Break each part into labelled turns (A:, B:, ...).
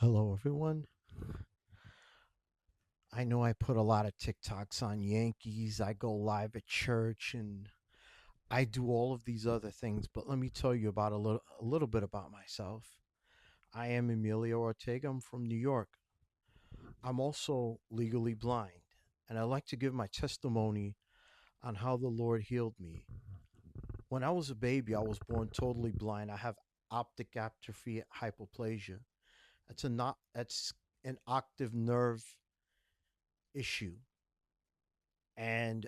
A: Hello, everyone. I know I put a lot of TikToks on Yankees. I go live at church and I do all of these other things, but let me tell you about a little bit about myself. I am Emilio Ortega. I'm from New York. I'm also legally blind, and I like to give my testimony on how the Lord healed me. When I was a baby, I was born totally blind. I have optic atrophy hypoplasia. That's an octave nerve issue. And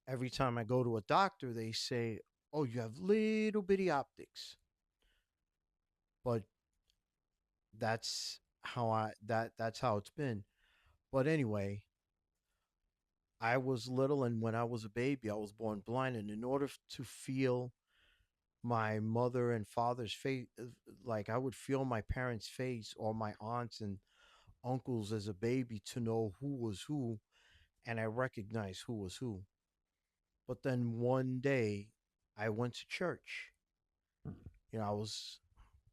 A: every time I go to a doctor, they say, "Oh, you have little bitty optics." But that's how it's been. But anyway, I was little, and when I was a baby, I was born blind. And in order to feel my mother and father's face, like I would feel my parents' face or my aunts and uncles as a baby to know who was who, and I recognized who was who. But then one day, I went to church. I was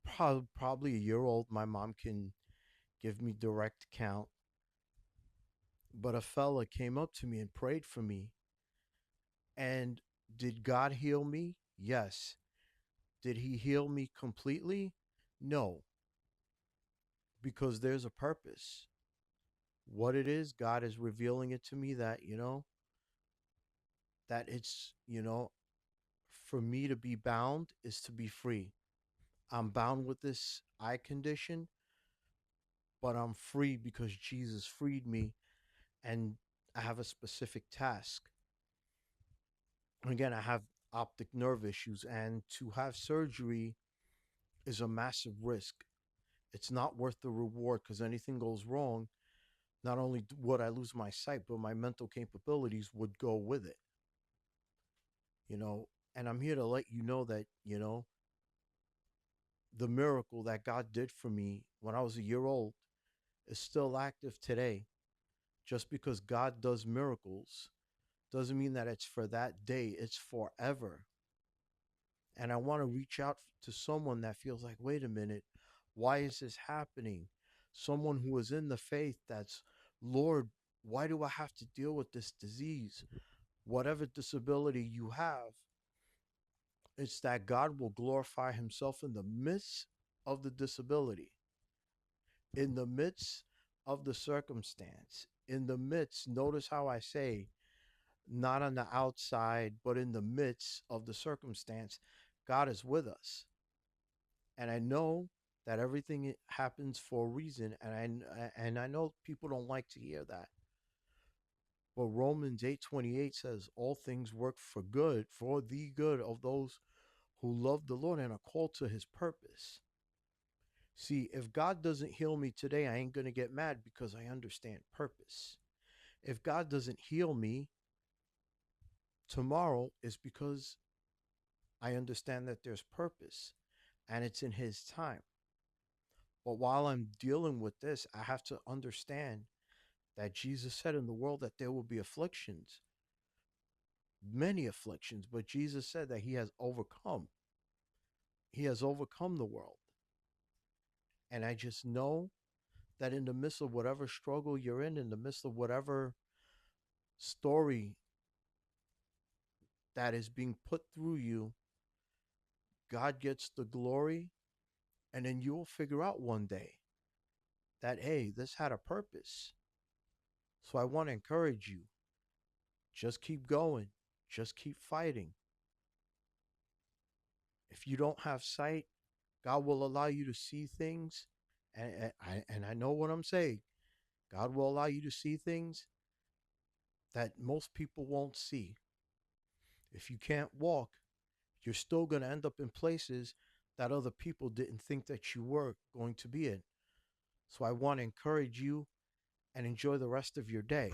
A: probably a year old. My mom can give me direct count. But a fella came up to me and prayed for me. And did God heal me? Yes. Did he heal me completely? No, because there's a purpose. What it is, God is revealing it to me that, that it's for me to be bound is to be free. I'm bound with this eye condition, but I'm free because Jesus freed me and I have a specific task. Again, I have optic nerve issues, and to have surgery is a massive risk. It's not worth the reward because anything goes wrong, not only would I lose my sight, but my mental capabilities would go with it, you know. And I'm here to let you know that, the miracle that God did for me when I was a year old is still active today. Just because God does miracles doesn't mean that it's for that day, it's forever. And I want to reach out to someone that feels like, wait a minute, why is this happening? Someone who is in the faith that's, Lord, why do I have to deal with this disease? Whatever disability you have, it's that God will glorify himself in the midst of the disability, in the midst of the circumstance, in the midst, notice how I say, not on the outside, but in the midst of the circumstance, God is with us. And I know that everything happens for a reason, and I know people don't like to hear that. But Romans 8:28 says all things work for good, for the good of those who love the Lord and are called to his purpose. See, if God doesn't heal me today, I ain't going to get mad because I understand purpose. If God doesn't heal me tomorrow, it's because I understand that there's purpose and it's in his time. But while I'm dealing with this, I have to understand that Jesus said in the world that there will be afflictions, many afflictions, but Jesus said that he has overcome. He has overcome the world. And I just know that in the midst of whatever struggle you're in the midst of whatever story that is being put through you, God gets the glory. And then you'll figure out one day that, hey, this had a purpose. So I want to encourage you, just keep going, just keep fighting. If you don't have sight, God will allow you to see things. And I know what I'm saying. God will allow you to see things that most people won't see. If you can't walk, you're still going to end up in places that other people didn't think that you were going to be in. So I want to encourage you and enjoy the rest of your day.